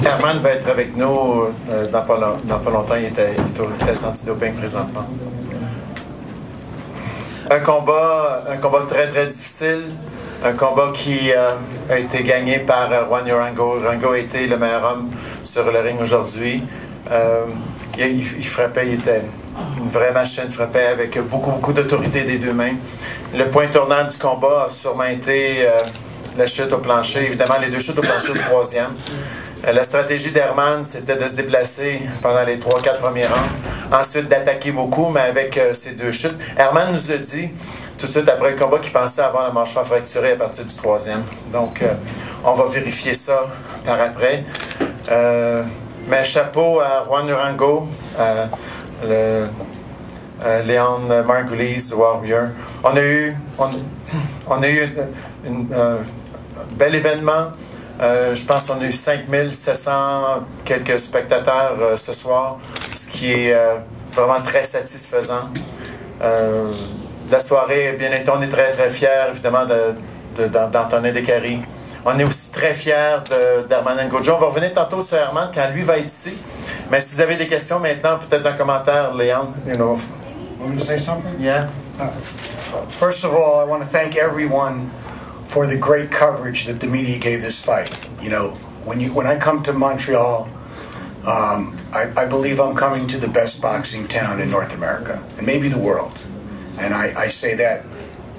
Herman va être avec nous dans pas longtemps. Il était au test antidoping présentement. Un combat très très difficile. Un combat qui a été gagné par Juan Urango. Urango a été le meilleur homme sur le ring aujourd'hui. Il frappait, il était une vraie machine, il frappait avec beaucoup d'autorité des deux mains. Le point tournant du combat a sûrement été la chute au plancher. Évidemment, les deux chutes au plancher au troisième. La stratégie d'Herman, c'était de se déplacer pendant les 3-4 premiers rounds. Ensuite, d'attaquer beaucoup, mais avec ces deux chutes. Herman nous a dit, tout de suite après le combat, qu'il pensait avoir le mâchoire fracturé à partir du troisième. Donc, on va vérifier ça par après. Mais chapeau à Juan Urango, Leon Margulies, Warrior. On a eu un bel événement. Je pense qu'on a eu 5700 quelques spectateurs ce soir, ce qui est vraiment très satisfaisant. La soirée, bien été, on est très très fiers évidemment d'Antonin Décarie. On est aussi très fiers d'Herman Ngojo. On va revenir tantôt sur Herman quand lui va être ici. Mais si vous avez des questions maintenant, peut-être un commentaire, Léon. Want me to say something? Yeah. First of all, I want to thank everyone for the great coverage that the media gave this fight. You know, when I come to Montreal, I believe I'm coming to the best boxing town in North America, and maybe the world. And I say that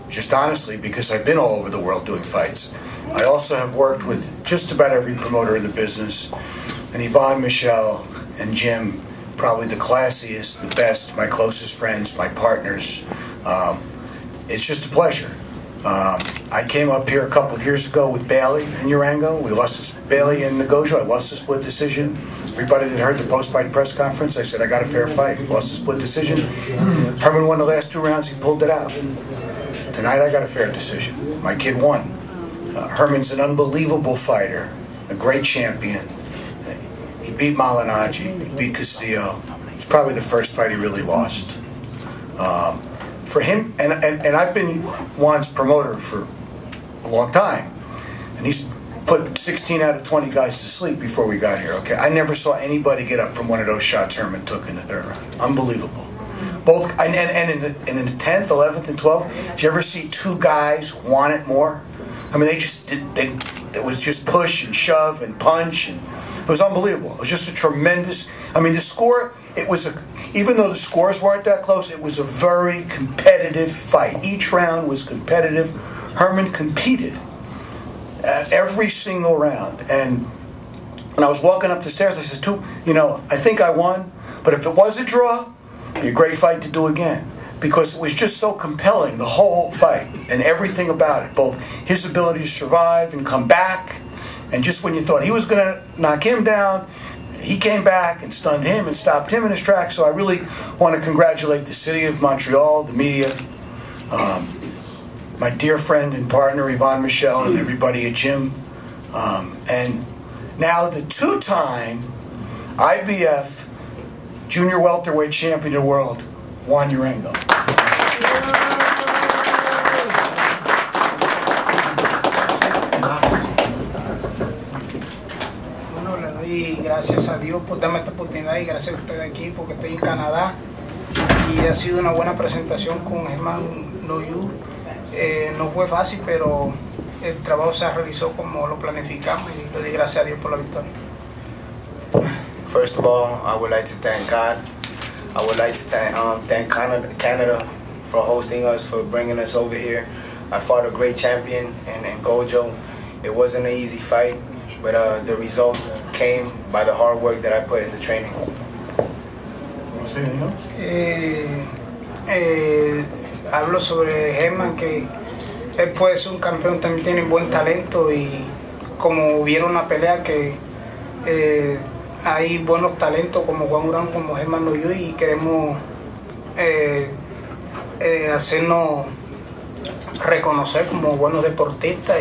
just honestly because I've been all over the world doing fights. I also have worked with just about every promoter in the business, and Yvonne, Michelle, and Jim, probably the classiest, the best, my closest friends, my partners. It's just a pleasure. I came up here a couple of years ago with Bailey and Urango. We lost Bailey and Ngojo. I lost a split decision. Everybody that heard the post-fight press conference, I said I got a fair fight. Lost a split decision. Herman won the last 2 rounds. He pulled it out. Tonight I got a fair decision. My kid won. Herman's an unbelievable fighter, a great champion. He beat Malignaggi, he beat Castillo. It's probably the first fight he really lost. For him, and I've been Juan's promoter for a long time, and he's put 16 out of 20 guys to sleep before we got here, okay? I never saw anybody get up from one of those shots Herman took in the 3rd round. Unbelievable. Both, and in the 10th, 11th, and 12th, did you ever see 2 guys want it more? I mean, it was just push and shove and punch, and it was unbelievable. It was just a tremendous, I mean, the score, even though the scores weren't that close, it was a very competitive fight. Each round was competitive. Herman competed every single round. And when I was walking up the stairs, I said, I think I won, but if it was a draw, it'd be a great fight to do again. Because it was just so compelling, the whole fight, and everything about it. Both his ability to survive and come back, and just when you thought he was going to knock him down, he came back and stunned him and stopped him in his tracks. So I really want to congratulate the city of Montreal, the media, my dear friend and partner, Yvonne Michelle, and everybody at Jim. And now the 2-time IBF junior welterweight champion of the world, Juan Urango. Bueno, le doy gracias a Dios por darme esta oportunidad y gracias a ustedes aquí porque estoy en Canadá y ha sido una buena presentación con Herman Ngojo. No fue fácil, pero el trabajo se realizó como lo planificamos y le doy gracias a Dios por la victoria. First of all, I would like to thank God. I would like to thank Canada for hosting us, for bringing us over here. I fought a great champion in Ngojo. It wasn't an easy fight, but the results came by the hard work that I put in the training. Want to say anything else? Hablo sobre Herman, que él puede ser un campeón, también tiene buen talento y como vieron una pelea que hay buenos talentos como Juan Urango, como Herman Ngojo y queremos hacernos reconocer como buenos deportistas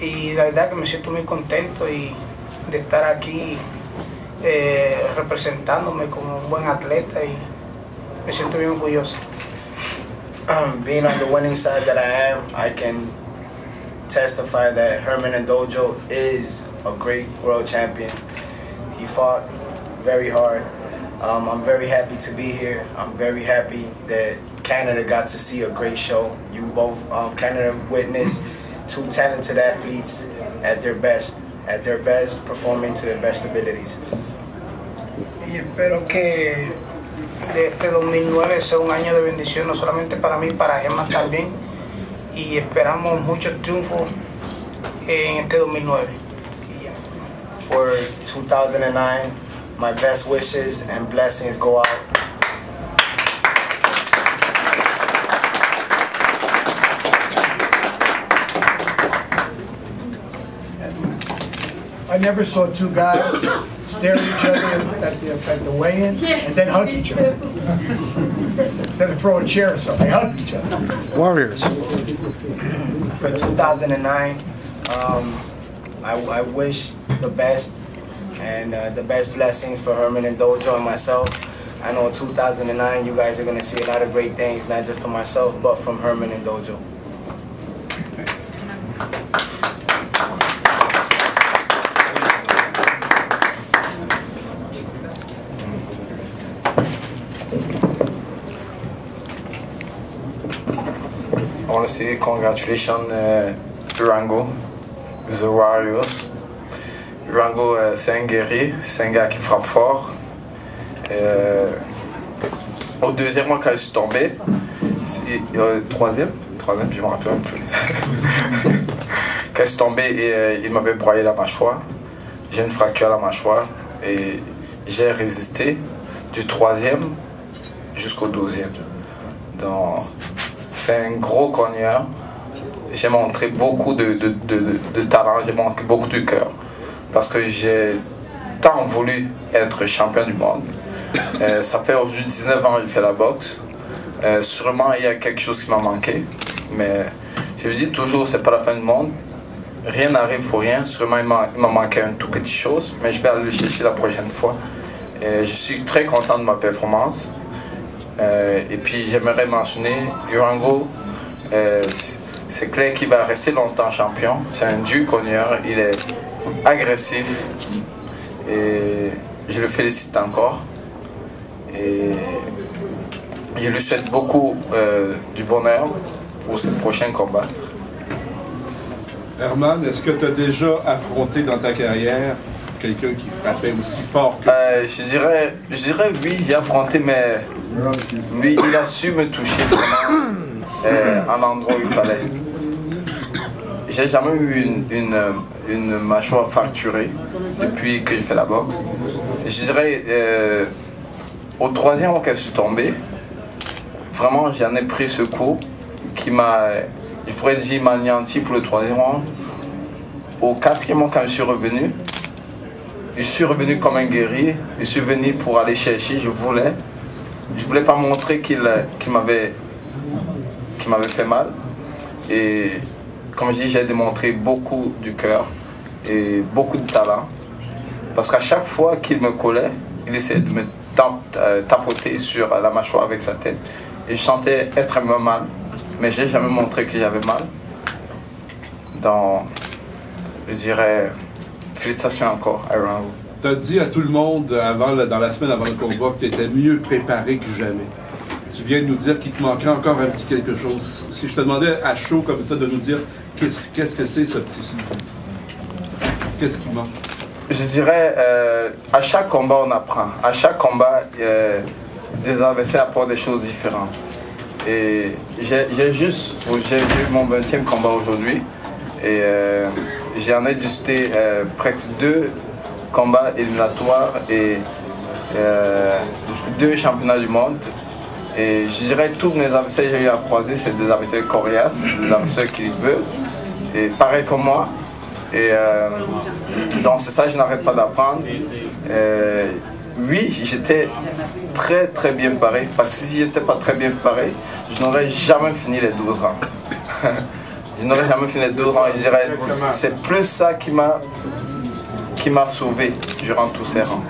y la verdad que me siento muy contento de estar aquí representándome como un buen atleta y me siento bien orgulloso. Being on the winning side that I am, I can testify that Herman Ndojo is a great world champion. He fought very hard. I'm very happy to be here. I'm very happy that Canada got to see a great show. You both, Canada witnessed two talented athletes at their best, performing to their best abilities. Y espero que de este 2009 sea un año de bendición, no solamente para mí, para Germán también. Y esperamos muchos triunfos en este 2009. For 2009, my best wishes and blessings go out. I never saw two guys stare at each other at the weigh-in and then hug each other. Instead of throwing chairs or something, they hugged each other. Warriors. For 2009, I wish the best and the best blessings for Herman Ndojo and myself. I know in 2009 you guys are going to see a lot of great things, not just for myself, but from Herman Ndojo. I want to say congratulations Urango, the Warriors. Urango, c'est un guerrier, c'est un gars qui frappe fort. Au deuxième mois, quand je suis tombé, troisième, je me rappelle plus. Quand je suis tombé, il m'avait broyé la mâchoire. J'ai une fracture à la mâchoire et j'ai résisté du troisième jusqu'au 12e. Donc, c'est un gros cogneur. J'ai montré beaucoup de talent, j'ai montré beaucoup de cœur. Parce que j'ai tant voulu être champion du monde. Ça fait aujourd'hui 19 ans que je fais la boxe. Sûrement il y a quelque chose qui m'a manqué. Mais je me dis toujours, c'est pas la fin du monde. Rien n'arrive pour rien. Sûrement il m'a manqué une toute petite chose. Mais je vais aller le chercher la prochaine fois. Je suis très content de ma performance. Et puis j'aimerais mentionner Urango. C'est clair qu'il va rester longtemps champion. C'est un dur cogneur. Il est agressif. Et je le félicite encore. Et je lui souhaite beaucoup du bonheur pour ses prochains combats. Herman, est-ce que tu as déjà affronté dans ta carrière quelqu'un qui frappait aussi fort que... Je dirais oui, j'ai affronté, mais lui, il a su me toucher vraiment à l'endroit où il fallait. J'ai jamais eu une mâchoire fracturée depuis que je fais la boxe. Je dirais, au troisième quand je suis tombé, vraiment j'en ai pris ce coup qui m'a, je pourrais dire, m'anéanti pour le troisième round. Au quatrième quand je suis revenu comme un guerrier. Je suis venu pour aller chercher, je voulais pas montrer qu'il m'avait fait mal. Et comme je dis, j'ai démontré beaucoup du cœur et beaucoup de talent. Parce qu'à chaque fois qu'il me collait, il essayait de me tapoter sur la mâchoire avec sa tête. Et je sentais extrêmement mal, mais je n'ai jamais montré que j'avais mal. Donc, je dirais, félicitations encore à Urango. Tu as dit à tout le monde dans la semaine avant le combat que tu étais mieux préparé que jamais. Tu viens de nous dire qu'il te manquait encore un petit quelque chose. Si je te demandais à chaud comme ça de nous dire qu'est-ce que c'est ce petit souffle? Qu'est-ce qui manque? Je dirais, à chaque combat on apprend. À chaque combat, des adversaires apportent des choses différentes. Et j'ai eu mon 20e combat aujourd'hui. Et j'en ai disputé presque 2 combats éliminatoires et 2 championnats du monde. Et je dirais que tous mes adversaires que j'ai eu à croiser, c'est des adversaires coriaces, des adversaires qui veulent. Et pareil comme moi. Et donc c'est ça, je n'arrête pas d'apprendre. Oui, j'étais très bien paré. Parce que si je n'étais pas très bien paré, je n'aurais jamais fini les 12 rangs. Je n'aurais jamais fini les 12 rangs. Je dirais, c'est plus ça qui m'a sauvé durant tous ces rangs.